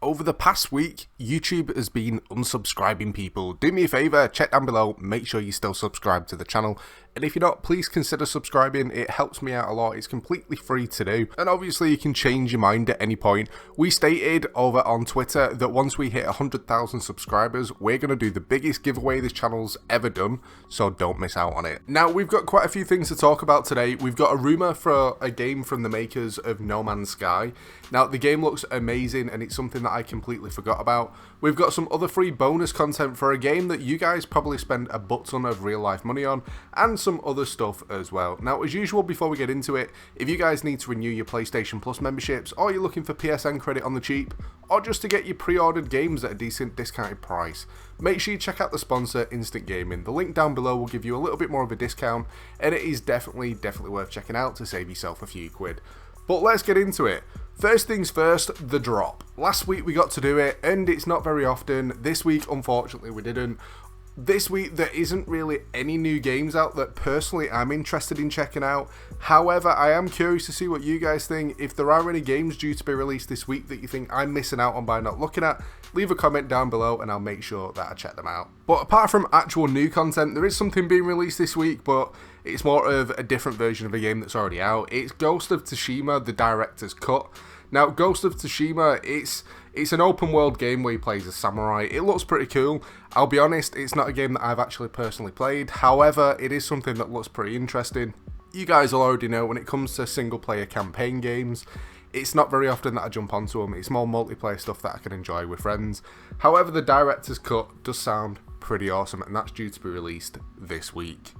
Over the past week, YouTube has been unsubscribing people. Do me a favour, check down below, make sure you still subscribe to the channel. And if you're not, please consider subscribing, it helps me out a lot, it's completely free to do. And obviously you can change your mind at any point. We stated over on Twitter that once we hit 100,000 subscribers, we're going to do the biggest giveaway this channel's ever done, so don't miss out on it. Now, we've got quite a few things to talk about today. We've got a rumour for a game from the makers of No Man's Sky. Now, the game looks amazing and it's something that I completely forgot about. We've got some other free bonus content for a game that you guys probably spend a butt ton of real life money on, and some other stuff as well. Now, as usual, before we get into it, if you guys need to renew your PlayStation Plus memberships, or you're looking for PSN credit on the cheap, or just to get your pre-ordered games at a decent discounted price, make sure you check out the sponsor, Instant Gaming. The link down below will give you a little bit more of a discount, and it is definitely worth checking out to save yourself a few quid. But let's get into it. First things first, the drop. Last week we got to do it, and it's not very often. This week, unfortunately, we didn't. This week, there isn't really any new games out that personally I'm interested in checking out. However, I am curious to see what you guys think. If there are any games due to be released this week that you think I'm missing out on by not looking at, leave a comment down below and I'll make sure that I check them out. But apart from actual new content, there is something being released this week, but it's more of a different version of a game that's already out. It's Ghost of Tsushima, the director's cut. Now, Ghost of Tsushima, it's an open world game where you play as a samurai. It looks pretty cool. I'll be honest, it's not a game that I've actually personally played. However, it is something that looks pretty interesting. You guys will already know when it comes to single player campaign games, it's not very often that I jump onto them. It's more multiplayer stuff that I can enjoy with friends. However, the director's cut does sound pretty awesome, and that's due to be released this week.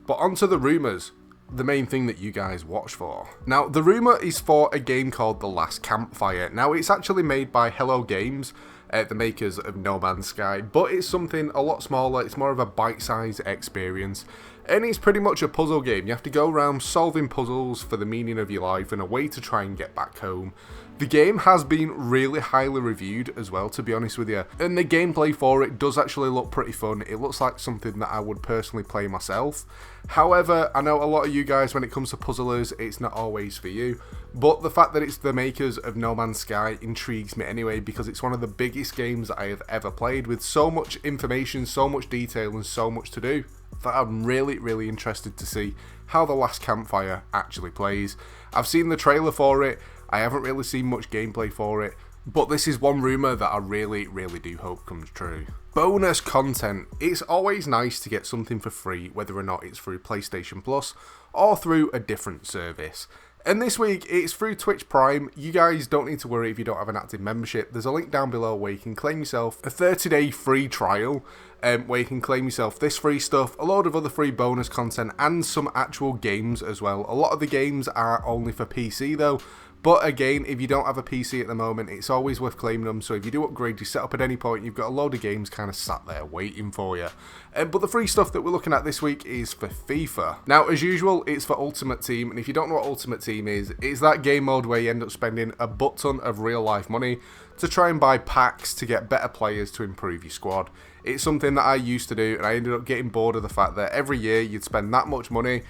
But onto the rumours. The main thing that you guys watch for. Now, the rumour is for a game called The Last Campfire. Now, it's actually made by Hello Games, the makers of No Man's Sky, but it's something a lot smaller. It's more of a bite-sized experience, and it's pretty much a puzzle game. You have to go around solving puzzles for the meaning of your life and a way to try and get back home. The game has been really highly reviewed as well, to be honest with you, and the gameplay for it does actually look pretty fun. It looks like something that I would personally play myself. However, I know a lot of you guys, when it comes to puzzlers, it's not always for you, but the fact that it's the makers of No Man's Sky intrigues me anyway, because it's one of the biggest games that I have ever played, with so much information, so much detail, and so much to do, that I'm really interested to see how The Last Campfire actually plays. I've seen the trailer for it. I haven't really seen much gameplay for it, but this is one rumour that I really do hope comes true. Bonus content. It's always nice to get something for free, whether or not it's through PlayStation Plus or through a different service. And this week, it's through Twitch Prime. You guys don't need to worry if you don't have an active membership. There's a link down below where you can claim yourself a 30-day free trial, where you can claim yourself this free stuff, a load of other free bonus content, and some actual games as well. A lot of the games are only for PC though. But again, if you don't have a PC at the moment, it's always worth claiming them. So if you do upgrade your setup at any point, you've got a load of games kind of sat there waiting for you. But the free stuff that we're looking at this week is for FIFA. Now, as usual, it's for Ultimate Team. And if you don't know what Ultimate Team is, it's that game mode where you end up spending a butt ton of real life money to try and buy packs to get better players to improve your squad. It's something that I used to do, and I ended up getting bored of the fact that every year you'd spend that much money,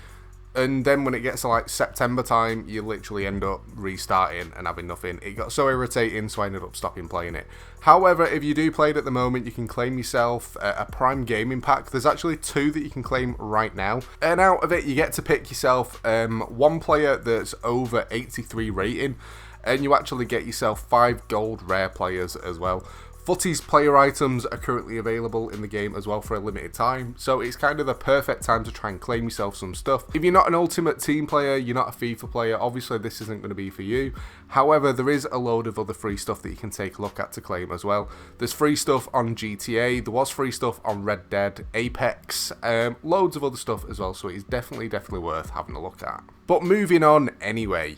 and then when it gets to like September time, you literally end up restarting and having nothing. It got so irritating, so I ended up stopping playing it. However, if you do play it at the moment, you can claim yourself a Prime Gaming Pack. There's actually 2 that you can claim right now. And out of it, you get to pick yourself one player that's over 83 rating. And you actually get yourself 5 gold rare players as well. Footy's player items are currently available in the game as well for a limited time, so it's kind of the perfect time to try and claim yourself some stuff. If you're not an Ultimate Team player, you're not a FIFA player, obviously this isn't going to be for you. However, there is a load of other free stuff that you can take a look at to claim as well. There's free stuff on GTA, there was free stuff on Red Dead, Apex, loads of other stuff as well, so it is definitely worth having a look at. But moving on anyway.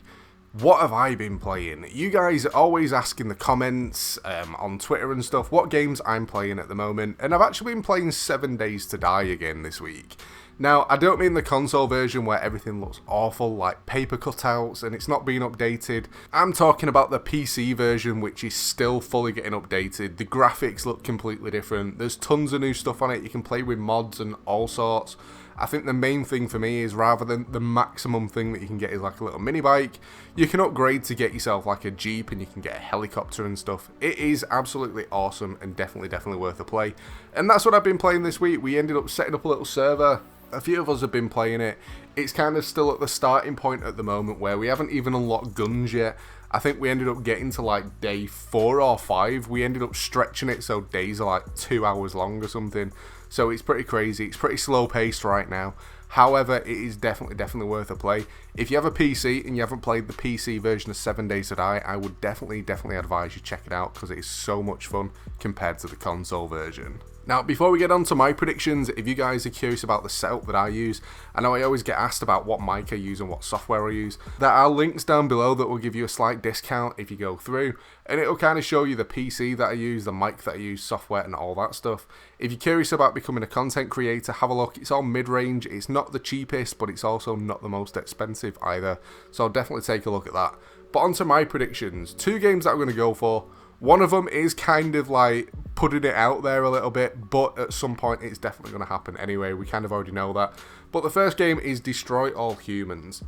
What have I been playing? You guys always ask in the comments on Twitter and stuff what games I'm playing at the moment, and I've actually been playing 7 Days to Die again this week. Now, I don't mean the console version where everything looks awful, like paper cutouts, and it's not being updated. I'm talking about the PC version, which is still fully getting updated. The graphics look completely different. There's tons of new stuff on it. You can play with mods and all sorts. I think the main thing for me is, rather than the maximum thing that you can get is like a little mini bike, you can upgrade to get yourself like a Jeep, and you can get a helicopter and stuff. It is absolutely awesome and definitely worth a play. And that's what I've been playing this week. We ended up setting up a little server. A few of us have been playing it. It's kind of still at the starting point at the moment where we haven't even unlocked guns yet. I think we ended up getting to like day 4 or 5. We ended up stretching it so days are like 2 hours long or something. So it's pretty crazy. It's pretty slow paced right now. However, it is definitely worth a play. If you have a PC and you haven't played the PC version of 7 Days to Die, I would definitely advise you check it out, because it is so much fun compared to the console version. Now, before we get on to my predictions, if you guys are curious about the setup that I use, I know I always get asked about what mic I use and what software I use. There are links down below that will give you a slight discount if you go through, and it'll kind of show you the PC that I use, the mic that I use, software and all that stuff. If you're curious about becoming a content creator, have a look. It's all mid-range. It's not the cheapest, but it's also not the most expensive either. So I'll definitely take a look at that. But on to my predictions. 2 games that I'm going to go for. One of them is kind of like putting it out there a little bit, but at some point it's definitely going to happen anyway. We kind of already know that. But the first game is Destroy All Humans.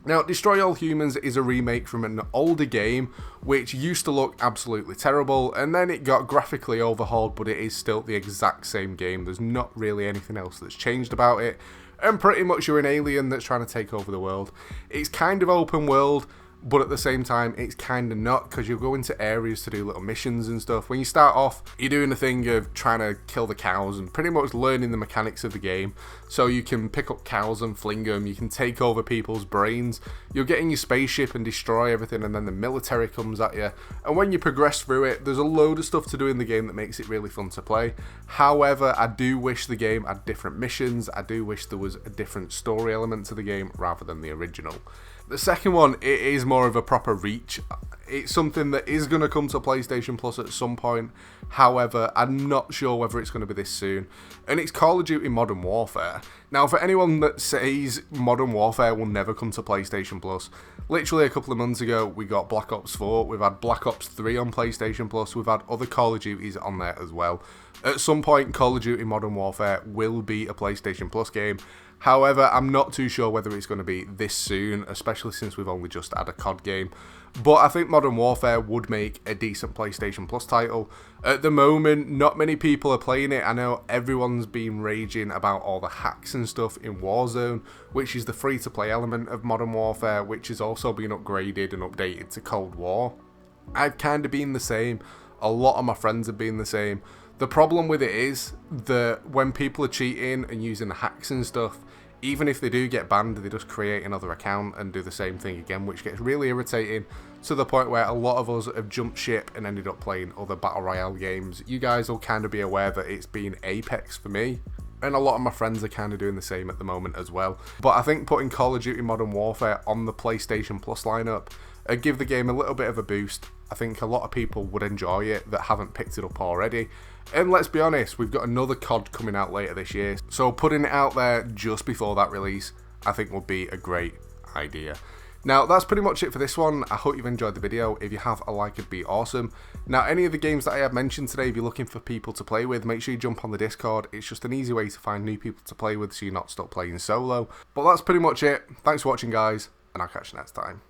Now, Destroy All Humans is a remake from an older game which used to look absolutely terrible, and then it got graphically overhauled, but it is still the exact same game. There's not really anything else that's changed about it, and pretty much you're an alien that's trying to take over the world. It's kind of open world, but at the same time it's kind of not, because you'll go into areas to do little missions and stuff. When you start off, you're doing a thing of trying to kill the cows and pretty much learning the mechanics of the game. So you can pick up cows and fling them, you can take over people's brains, you'll get in your spaceship and destroy everything, and then the military comes at you. And when you progress through it, there's a load of stuff to do in the game that makes it really fun to play. However, I do wish the game had different missions. I do wish there was a different story element to the game rather than the original. The second one, it is more of a proper reach. It's something that is going to come to PlayStation Plus at some point. However, I'm not sure whether it's going to be this soon. And it's Call of Duty Modern Warfare. Now, for anyone that says Modern Warfare will never come to PlayStation Plus, literally a couple of months ago, we got Black Ops 4. We've had Black Ops 3 on PlayStation Plus. We've had other Call of Duties on there as well. At some point, Call of Duty Modern Warfare will be a PlayStation Plus game. However, I'm not too sure whether it's going to be this soon, especially since we've only just had a COD game. But I think Modern Warfare would make a decent PlayStation Plus title. At the moment, not many people are playing it. I know everyone's been raging about all the hacks and stuff in Warzone, which is the free-to-play element of Modern Warfare, which has also been upgraded and updated to Cold War. I've kind of been the same. A lot of my friends have been the same. The problem with it is that when people are cheating and using the hacks and stuff, even if they do get banned, they just create another account and do the same thing again, which gets really irritating, to the point where a lot of us have jumped ship and ended up playing other Battle Royale games. You guys will kind of be aware that it's been Apex for me, and a lot of my friends are kind of doing the same at the moment as well. But I think putting Call of Duty Modern Warfare on the PlayStation Plus lineup would give the game a little bit of a boost. I think a lot of people would enjoy it that haven't picked it up already. And let's be honest, we've got another COD coming out later this year, so putting it out there just before that release, I think would be a great idea. Now, that's pretty much it for this one. I hope you've enjoyed the video. If you have, a like would be awesome. Now, any of the games that I have mentioned today, if you're looking for people to play with, make sure you jump on the Discord. It's just an easy way to find new people to play with so you're not stuck playing solo. But that's pretty much it. Thanks for watching, guys, and I'll catch you next time.